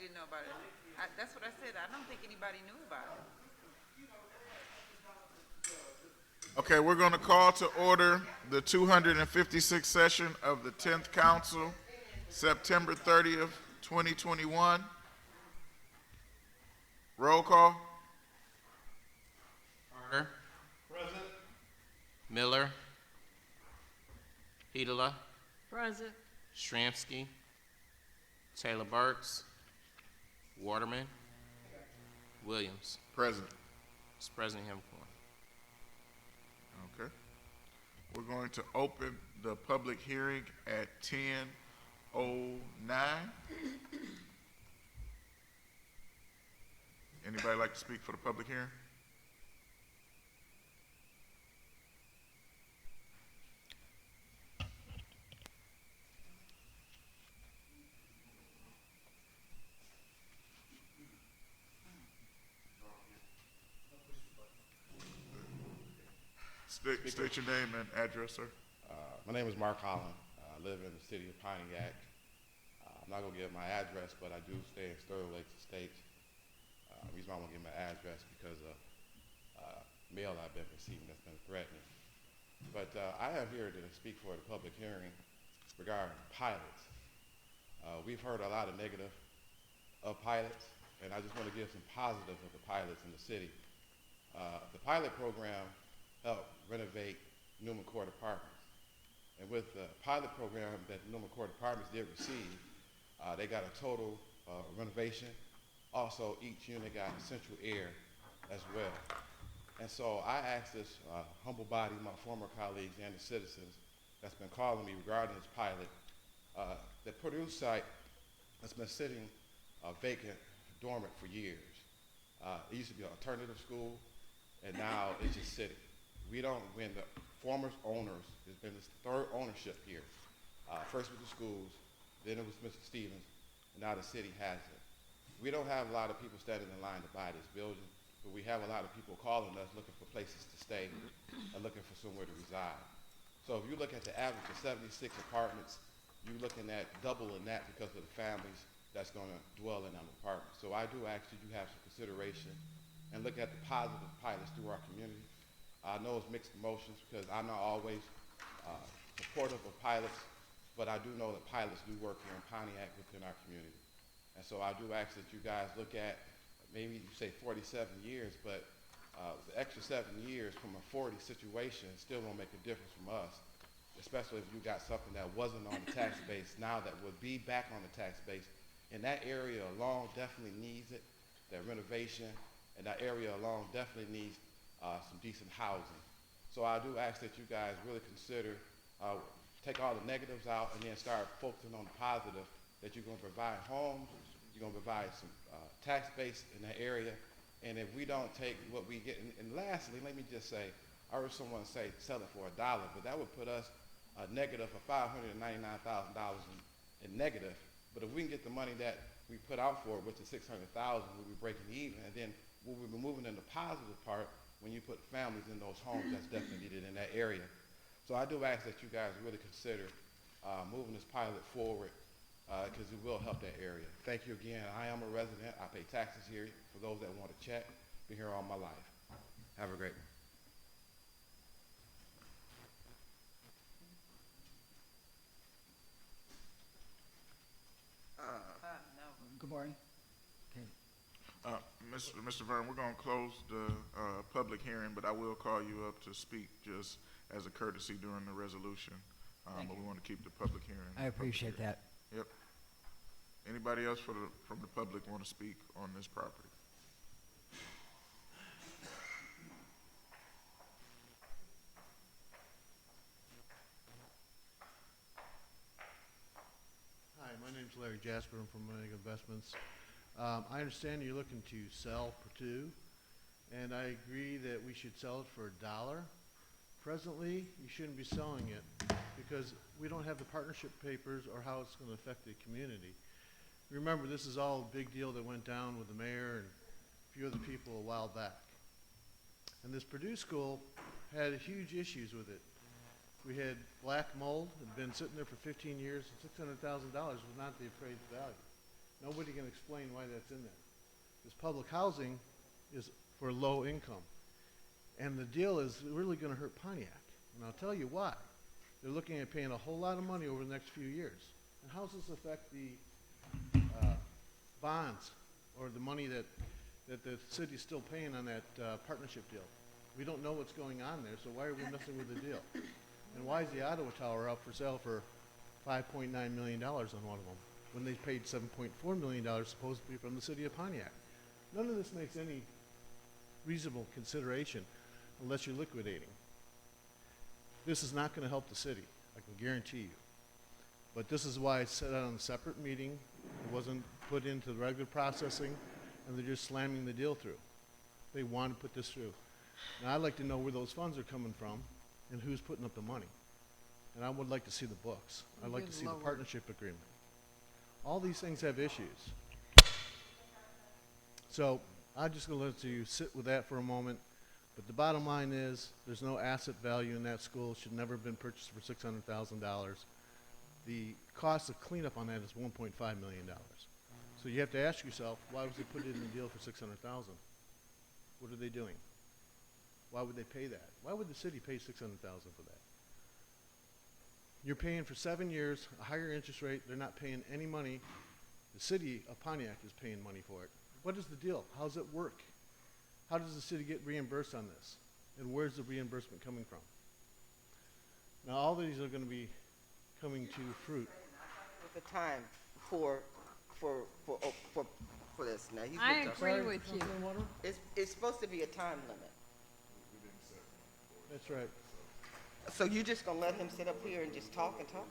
didn't know about it. That's what I said. I don't think anybody knew about it. Okay, we're going to call to order the 256th session of the 10th Council, September 30th, 2021. Roll call. Carter. Present. Miller. Hedola. Present. Shramsky. Taylor Burks. Waterman. Williams. Present. Mr. President, you have a quorum. Okay. We're going to open the public hearing at 10:09. Anybody like to speak for the public hearing? State your name and address, sir. My name is Mark Holland. I live in the city of Pontiac. I'm not going to give my address, but I do stay in Sterling Lakes Estates. The reason why I won't give my address because of mail I've been receiving that's been threatening. But I am here to speak for the public hearing regarding pilots. We've heard a lot of negative of pilots, and I just want to give some positive of the pilots in the city. The pilot program helped renovate Newman Court Apartments. And with the pilot program that Newman Court Apartments did receive, they got a total renovation. Also, each unit got central air as well. And so I asked this humble body, my former colleagues and the citizens that's been calling me regarding this pilot, the Purdue site has been sitting vacant, dormant for years. It used to be an alternative school, and now it's just sitting. When the former owners, there's been this third ownership here. First with the schools, then it was Mr. Stevens, and now the city has it. We don't have a lot of people standing in line to buy this building, but we have a lot of people calling us looking for places to stay and looking for somewhere to reside. So if you look at the average of 76 apartments, you're looking at doubling that because of the families that's going to dwell in an apartment. So I do ask that you have some consideration and look at the positive pilots through our community. I know it's mixed emotions because I'm not always supportive of pilots, but I do know that pilots do work here in Pontiac within our community. And so I do ask that you guys look at, maybe you say 47 years, but the extra 7 years from a 40 situation still won't make a difference from us, especially if you got something that wasn't on the tax base now that would be back on the tax base. And that area alone definitely needs it, that renovation, and that area alone definitely needs some decent housing. So I do ask that you guys really consider, take all the negatives out and then start focusing on the positive, that you're going to provide homes, you're going to provide some tax base in that area, and if we don't take what we get, and lastly, let me just say, I heard someone say sell it for $1, but that would put us a negative of $599,000 in negative. But if we can get the money that we put out for it, which is $600,000, we'll be breaking even, and then we'll be moving in the positive part. When you put families in those homes, that's definitely needed in that area. So I do ask that you guys really consider moving this pilot forward because it will help that area. Thank you again. I am a resident. I pay taxes here. For those that want to check, been here all my life. Have a great one. No. Good morning. Okay. Mr. Verne, we're going to close the public hearing, but I will call you up to speak just as a courtesy during the resolution. But we want to keep the public hearing. I appreciate that. Yep. Anybody else from the public want to speak on this property? Hi, my name's Larry Jasper. I'm from Money Investments. I understand you're looking to sell Purdue, and I agree that we should sell it for $1. Presently, you shouldn't be selling it because we don't have the partnership papers or how it's going to affect the community. Remember, this is all a big deal that went down with the mayor and a few other people a while back. And this Purdue school had huge issues with it. We had black mold, had been sitting there for 15 years, and $600,000 was not the appraised value. Nobody can explain why that's in there. This public housing is for low income. And the deal is really gonna hurt Pontiac. And I'll tell you why. They're looking at paying a whole lot of money over the next few years. And how does this affect the bonds or the money that the city's still paying on that partnership deal? We don't know what's going on there, so why are we messing with the deal? And why is the Ottawa Tower up for sale for $5.9 million on one of them, when they paid $7.4 million supposedly from the city of Pontiac? None of this makes any reasonable consideration unless you're liquidating. This is not going to help the city, I can guarantee you. But this is why it's set on a separate meeting. It wasn't put into the regular processing, and they're just slamming the deal through. They want to put this through. Now, I'd like to know where those funds are coming from and who's putting up the money. And I would like to see the books. I'd like to see the partnership agreement. All these things have issues. So I'm just going to let you sit with that for a moment. But the bottom line is there's no asset value in that school. It should never have been purchased for $600,000. The cost of cleanup on that is $1.5 million. So you have to ask yourself, why was it put in the deal for $600,000? What are they doing? Why would they pay that? Why would the city pay $600,000 for that? You're paying for 7 years, a higher interest rate. They're not paying any money. The city of Pontiac is paying money for it. What is the deal? How does it work? How does the city get reimbursed on this? And where's the reimbursement coming from? Now, all these are going to be coming to fruit. The time for this. Now, he's I been talking- agree with you. It's supposed to be a time limit. That's right. So you just gonna let him sit up here and just talk and talk?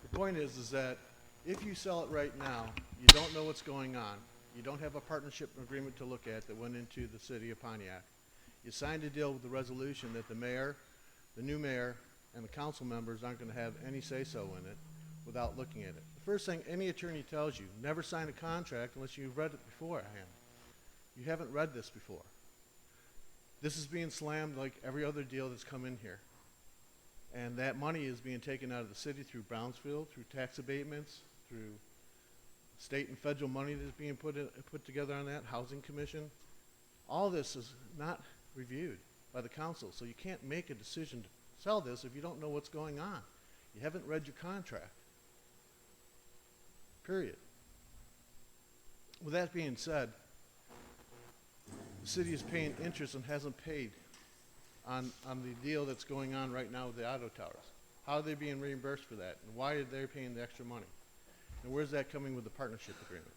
The point is that if you sell it right now, you don't know what's going on. You don't have a partnership agreement to look at that went into the city of Pontiac. You signed a deal with the resolution that the mayor, the new mayor, and the council members aren't going to have any say-so in it without looking at it. The first thing any attorney tells you, never sign a contract unless you've read it beforehand. You haven't read this before. This is being slammed like every other deal that's come in here. And that money is being taken out of the city through Brownsfield, through tax abatements, through state and federal money that's being put together on that, Housing Commission. All this is not reviewed by the council, so you can't make a decision to sell this if you don't know what's going on. You haven't read your contract. Period. With that being said, the city is paying interest and hasn't paid on the deal that's going on right now with the auto towers. How are they being reimbursed for that? And why are they paying the extra money? And where's that coming with the partnership agreement?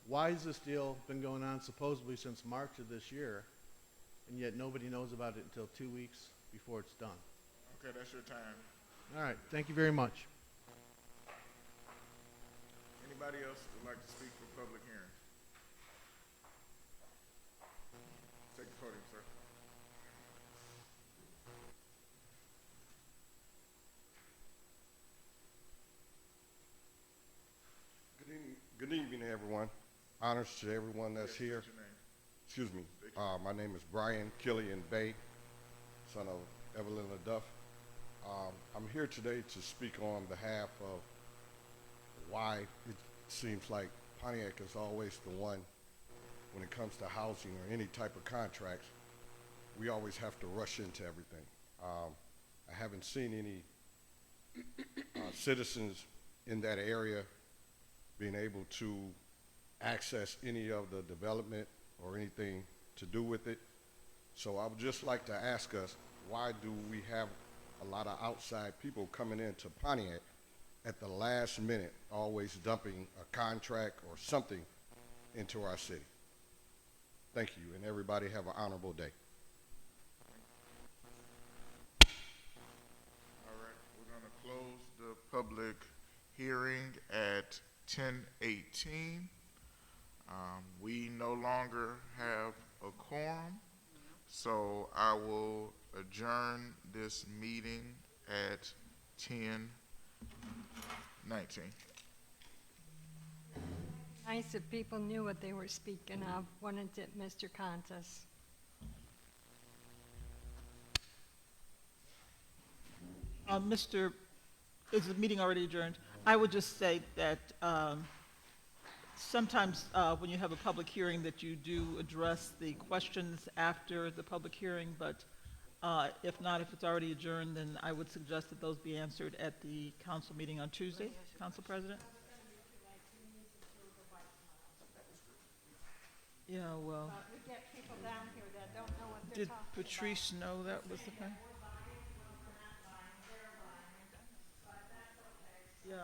Why has this deal been going on supposedly since March of this year, and yet nobody knows about it until 2 weeks before it's done? Okay, that's your time. All right, thank you very much. Anybody else would like to speak for public hearing? Take the podium, sir. Good evening, everyone. Honors to everyone that's here. What's your name? Excuse me. My name is Brian Killian Bay, son of Evelyn Duff. I'm here today to speak on behalf of why it seems like Pontiac is always the one when it comes to housing or any type of contracts. We always have to rush into everything. I haven't seen any citizens in that area being able to access any of the development or anything to do with it. So I would just like to ask us, why do we have a lot of outside people coming into Pontiac at the last minute, always dumping a contract or something into our city? Thank you, and everybody have an honorable day. All right, we're going to close the public hearing at 10:18. We no longer have a quorum, so I will adjourn this meeting at 10:19. Nice if people knew what they were speaking of, wasn't it, Mr. Contis? Is the meeting already adjourned? I would just say that sometimes when you have a public hearing that you do address the questions after the public hearing, but if not, if it's already adjourned, then I would suggest that those be answered at the council meeting on Tuesday. Council President? Yeah, well, We get people down here that don't know what they're did talking Patrice know that was the thing? Yeah.